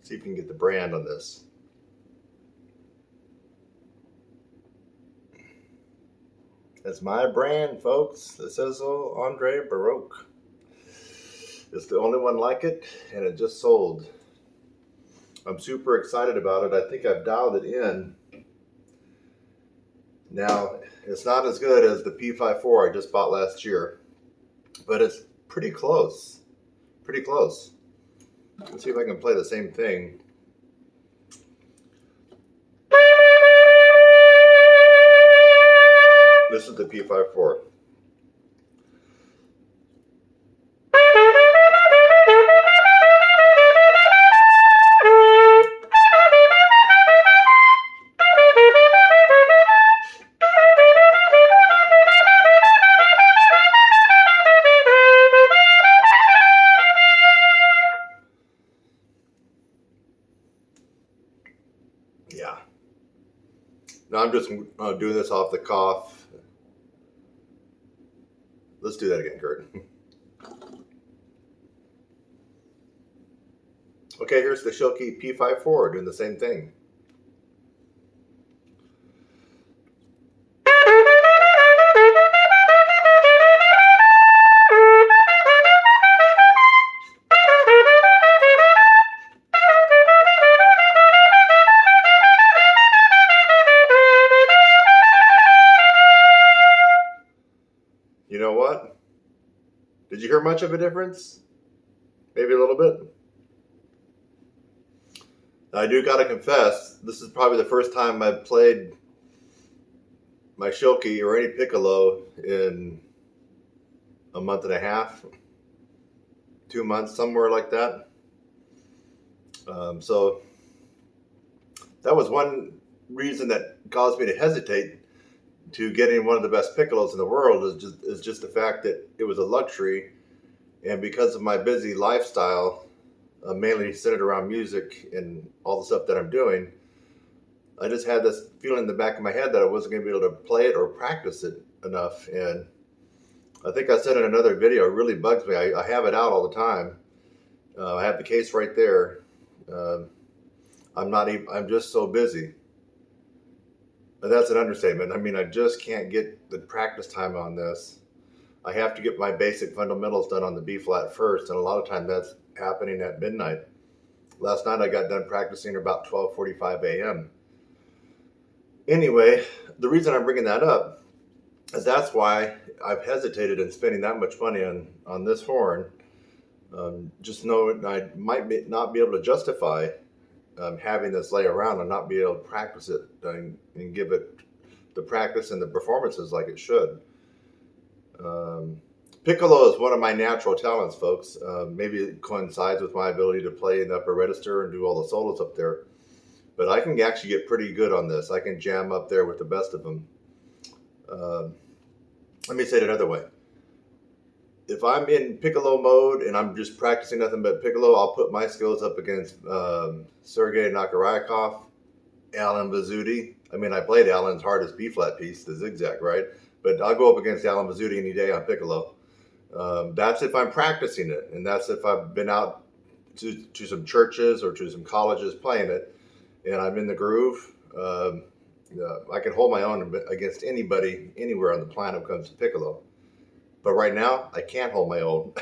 See if you can get the brand on this. That's my brand, folks. The Sizzle Andre Baroque. It's the only one like it, and it just sold. I'm super excited about it. I think I've dialed it in. Now, it's not as good as the P5-4 I just bought last year, but it's pretty close. Pretty close. Let's see if I can play the same thing. This is the P5-4. Yeah. Now I'm just doing this off the cuff. Let's do that again, Kurt. Okay, here's the Schilke P5-4 doing the same thing. You know what? Did you hear much of a difference? Maybe a little bit. I do gotta confess, this is probably the first time I've played my Schilke or any piccolo in a month and a half, 2 months, somewhere like that. So that was one reason that caused me to hesitate to getting one of the best piccolos in the world, is just the fact that it was a luxury, and because of my busy lifestyle, mainly centered around music and all the stuff that I'm doing, I just had this feeling in the back of my head that I wasn't going to be able to play it or practice it enough. And I think I said in another video, it really bugs me. I have it out all the time. I have the case right there. I'm just so busy. But that's an understatement. I mean, I just can't get the practice time on this. I have to get my basic fundamentals done on the B flat first, and a lot of time that's happening at midnight. Last night I got done practicing at about 12:45 a.m. Anyway, the reason I'm bringing that up is that's why I've hesitated in spending that much money on this horn. Just knowing I might not be able to justify having this lay around and not be able to practice it and give it the practice and the performances like it should. Piccolo is one of my natural talents, folks. Maybe it coincides with my ability to play in the upper register and do all the solos up there. But I can actually get pretty good on this. I can jam up there with the best of them. Let me say it another way. If I'm in piccolo mode and I'm just practicing nothing but piccolo, I'll put my skills up against Sergei Nakarayakov, Alan Vazzuti. I mean, I played Alan's hardest B-flat piece, the zigzag, right? But I'll go up against Alan Vazzuti any day on piccolo. That's if I'm practicing it, and that's if I've been out to some churches or to some colleges playing it, and I'm in the groove. I can hold my own against anybody, anywhere on the planet when it comes to piccolo. But right now, I can't hold my own.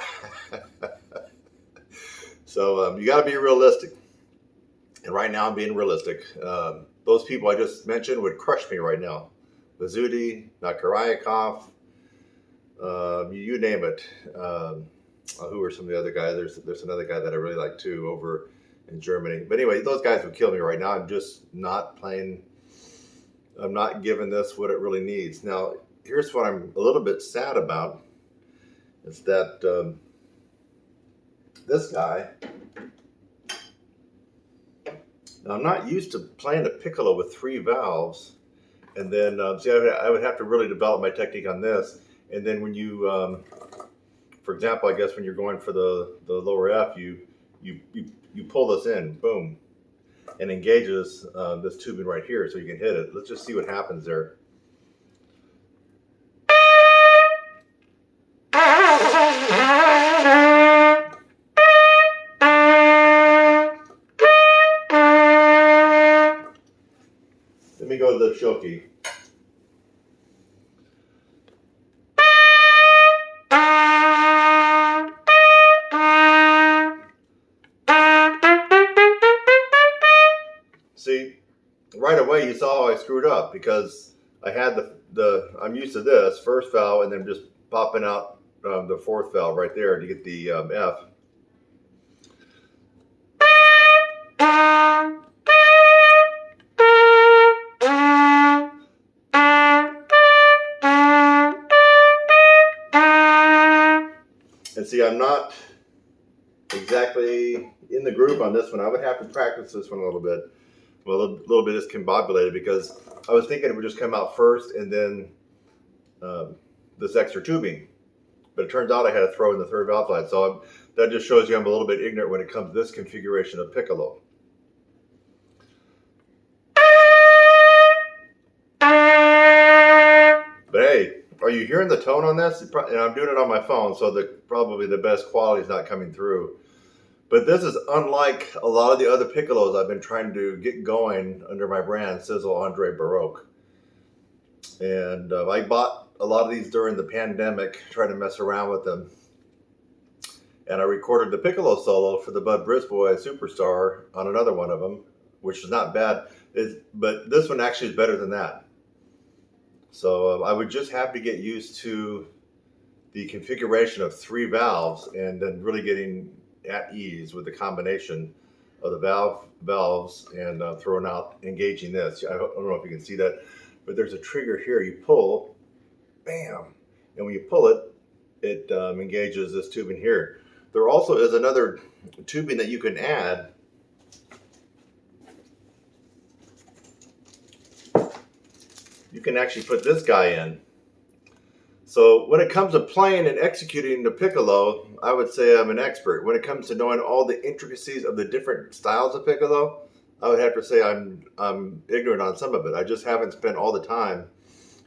So you got to be realistic. And right now, I'm being realistic. Those people I just mentioned would crush me right now. Vazzuti, Nakarayakov, you name it. Who are some of the other guys? There's another guy that I really like too over in Germany. But anyway, those guys would kill me right now. I'm just not playing. I'm not giving this what it really needs. Now, here's what I'm a little bit sad about. Is that this guy. Now, I'm not used to playing a piccolo with 3 valves. And then, see, I would have to really develop my technique on this. And then when you, for example, I guess when you're going for the lower F, you pull this in, boom, and engages this tubing right here so you can hit it. Let's just see what happens there. Let me go to the Schilke. See, right away you saw I screwed up because I had I'm used to this first valve and then just popping out the fourth valve right there to get the F. And see, I'm not exactly in the groove on this one. I would have to practice this one a little bit. Well, a little bit discombobulated because I was thinking it would just come out first and then this extra tubing. But it turns out I had to throw in the third valve line. So that just shows you I'm a little bit ignorant when it comes to this configuration of piccolo. But hey, are you hearing the tone on this? And I'm doing it on my phone, so probably the best quality is not coming through. But this is unlike a lot of the other piccolos I've been trying to get going under my brand, Sizzle Andre Baroque. And I bought a lot of these during the pandemic, trying to mess around with them. And I recorded the piccolo solo for the Bud Brisboy Superstar on another one of them, which is not bad. But this one actually is better than that. So I would just have to get used to the configuration of 3 valves and then really getting at ease with the combination of the valves and throwing out, engaging this. I don't know if you can see that, but there's a trigger here. You pull, bam, and when you pull it, it engages this tubing here. There also is another tubing that you can add. You can actually put this guy in. So when it comes to playing and executing the piccolo, I would say I'm an expert. When it comes to knowing all the intricacies of the different styles of piccolo, I would have to say I'm ignorant on some of it. I just haven't spent all the time.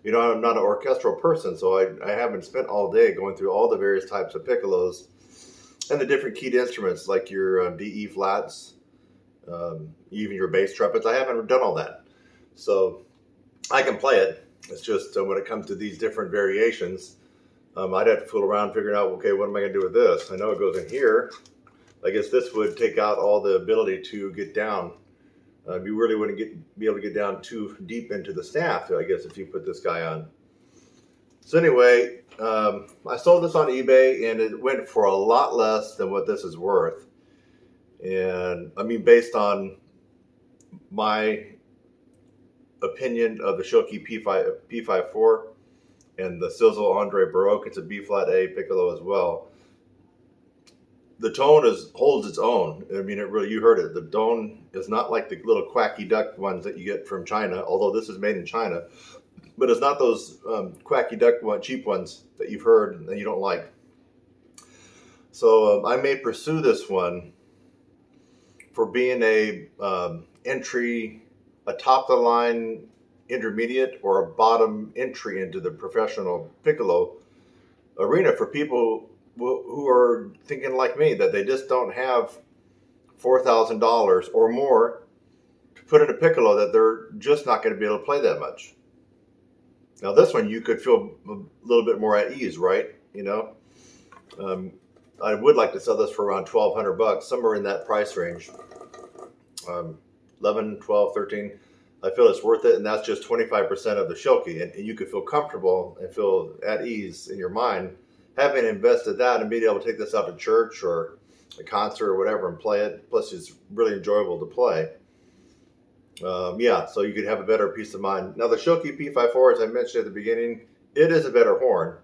You know, I'm not an orchestral person, so I haven't spent all day going through all the various types of piccolos and the different keyed instruments like your D, E flats, even your bass trumpets. I haven't done all that. So I can play it. It's just when it comes to these different variations, I'd have to fool around figuring out, okay, what am I going to do with this? I know it goes in here. I guess this would take out all the ability to get down. You really wouldn't be able to get down too deep into the staff, I guess, if you put this guy on. So anyway, I sold this on eBay, and it went for a lot less than what this is worth. And I mean, based on my opinion of the Schilke P5-4 and the Sizzle Andre Baroque, it's a B flat A piccolo as well. The tone holds its own. I mean, it really, you heard it. The tone is not like the little quacky duck ones that you get from China, although this is made in China. But it's not those quacky duck cheap ones that you've heard and you don't like. So I may pursue this one for being a top-of-the-line intermediate or a bottom entry into the professional piccolo arena for people who are thinking like me, that they just don't have $4,000 or more to put in a piccolo, that they're just not going to be able to play that much. Now this one you could feel a little bit more at ease, right? You know, I would like to sell this for around $1,200, somewhere in that price range. 11, 12, 13. I feel it's worth it, and that's just 25% of the Schilke, and you could feel comfortable and feel at ease in your mind having invested that and being able to take this out to church or a concert or whatever and play it. Plus, it's really enjoyable to play. Yeah, so you could have a better peace of mind. Now, the Schilke P5-4, as I mentioned at the beginning, it is a better horn.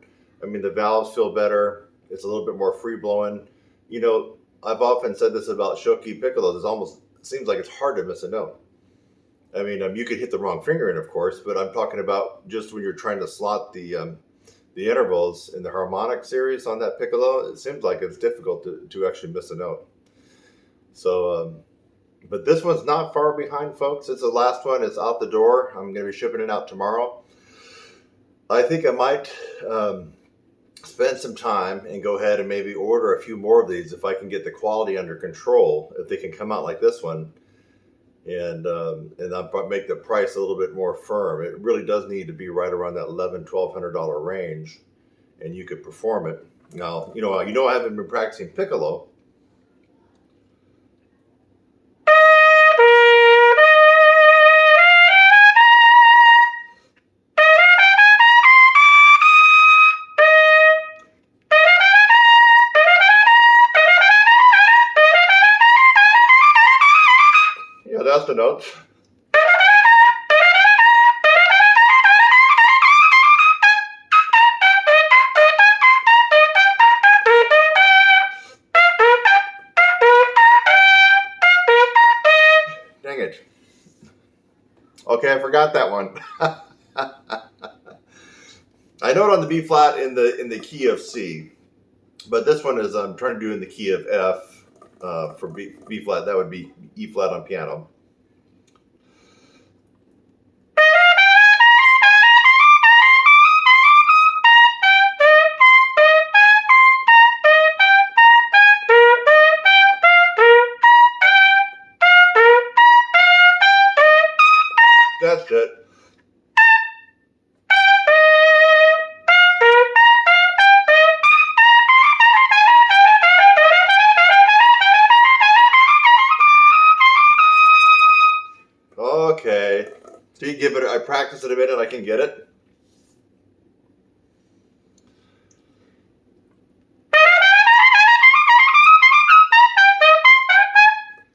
I mean, the valves feel better. It's a little bit more free-blowing. You know, I've often said this about Schilke piccolos. It almost seems like it's hard to miss a note. I mean, you could hit the wrong finger in, of course, but I'm talking about just when you're trying to slot the intervals in the harmonic series on that piccolo. It seems like it's difficult to actually miss a note. So, but this one's not far behind, folks. It's the last one. It's out the door. I'm going to be shipping it out tomorrow. I think I might spend some time and go ahead and maybe order a few more of these if I can get the quality under control, if they can come out like this one. and I'll make the price a little bit more firm. It really does need to be right around that $1,100-$1,200 range, and you could perform it. Now, I haven't been practicing piccolo. Yeah, that's the notes. Dang it. Okay, I forgot that one. I know it on the B flat in the key of C, but this one is I'm trying to do in the key of F for B flat. That would be E flat on piano. That's it. Okay. So you give it, I practice it a minute, I can get it.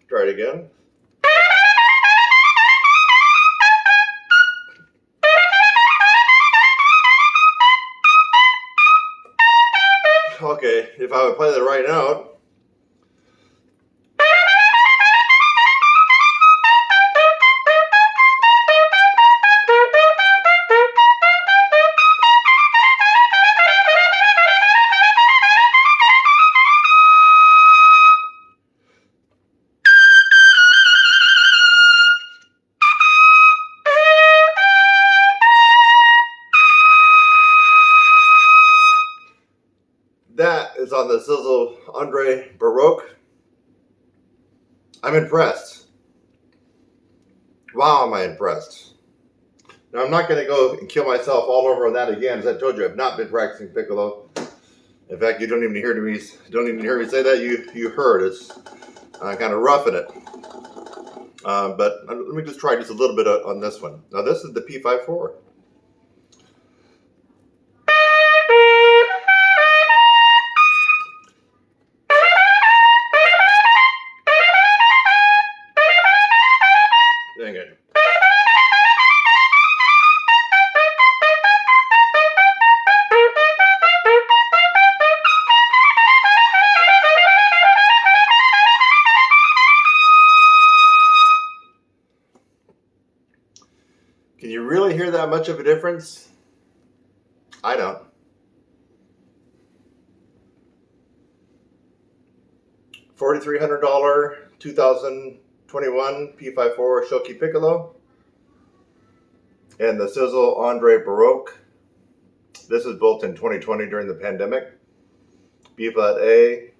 Try it again. Okay, if I would play the right note. That is on the Sizzle Andre Baroque. I'm impressed. Wow, am I impressed. Now, I'm not going to go and kill myself all over on that again. As I told you, I've not been practicing piccolo. In fact, you don't even hear me say that. You heard it's kind of roughing it. But let me just try just a little bit on this one. Now, this is the P5-4. Dang it. Can you really hear that much of a difference? I don't. $4,300 2021 P5-4 Schilke Piccolo and the Sizzle Andre Baroque. This is built in 2020 during the pandemic. B flat A.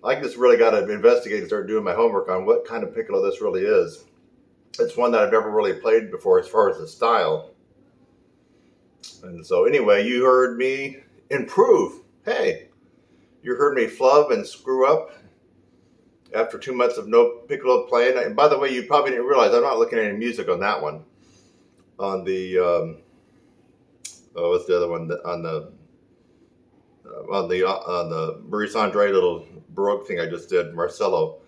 I just really got to investigate and start doing my homework on what kind of piccolo this really is. It's one that I've never really played before as far as the style. And so anyway, you heard me improve. Hey, you heard me flub and screw up after 2 months of no piccolo playing. And by the way, you probably didn't realize I'm not looking at any music on that one. On the what's the other one? On the Maurice Andre little Baroque thing I just did, Marcello.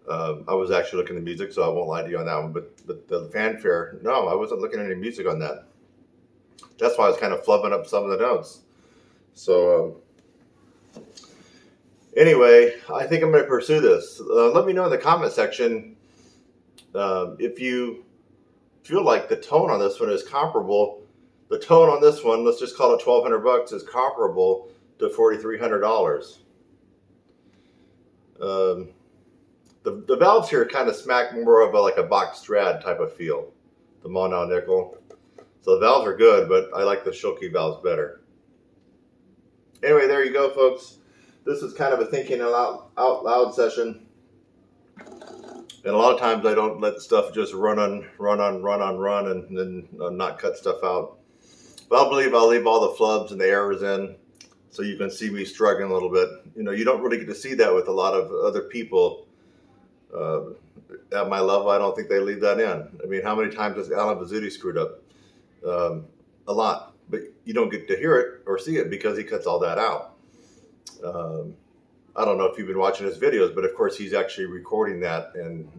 I was actually looking at music, so I won't lie to you on that one. But the fanfare, no, I wasn't looking at any music on that. That's why I was kind of flubbing up some of the notes. So anyway, I think I'm going to pursue this. Let me know in the comment section if you feel like the tone on this one is comparable. The tone on this one, let's just call it $1,200, is comparable to $4,300. The valves here kind of smack more of like a box Strad type of feel, the Monau nickel. So the valves are good, but I like the Schilke valves better. Anyway, there you go, folks. This is kind of a thinking out loud session. And a lot of times I don't let the stuff just run, and then not cut stuff out. But I'll leave all the flubs and the errors in, so you can see me struggling a little bit. You know, you don't really get to see that with a lot of other people at my level. I don't think they leave that in. I mean, how many times has Alan Bazzuti screwed up? A lot, but you don't get to hear it or see it because he cuts all that out. I don't know if you've been watching his videos, but of course he's actually recording that and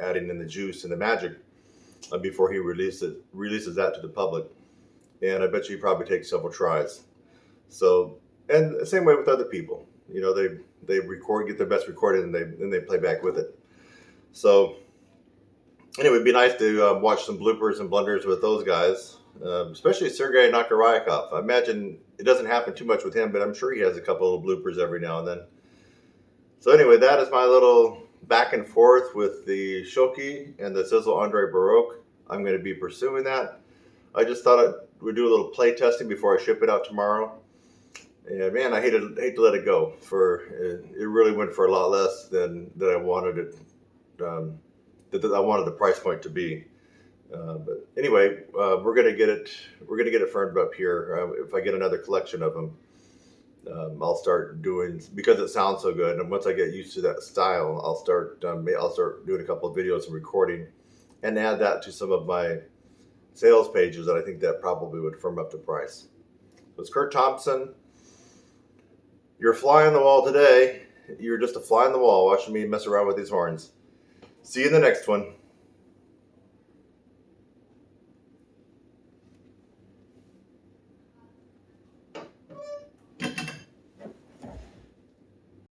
adding in the juice and the magic before he releases that to the public. And I bet you he probably takes several tries. So, and the same way with other people, you know, they record, get their best recording, and then they play back with it. So anyway, it'd be nice to watch some bloopers and blunders with those guys, especially Sergei Nakarayakov. I imagine it doesn't happen too much with him, but I'm sure he has a couple of bloopers every now and then. So anyway, that is my little back and forth with the Schilke and the Sizzle Andre Baroque. I'm going to be pursuing that. I just thought we'd do a little play testing before I ship it out tomorrow. And man, I hate to let it go. It really went for a lot less than I wanted it. That I wanted the price point to be. But anyway, we're gonna get it firmed up here. If I get another collection of them, I'll start doing, because it sounds so good. And once I get used to that style, I'll start doing a couple of videos and recording, and add that to some of my sales pages. That I think that probably would firm up the price. So it's Kurt Thompson. You're a fly on the wall today. You're just a fly on the wall watching me mess around with these horns. See you in the next one.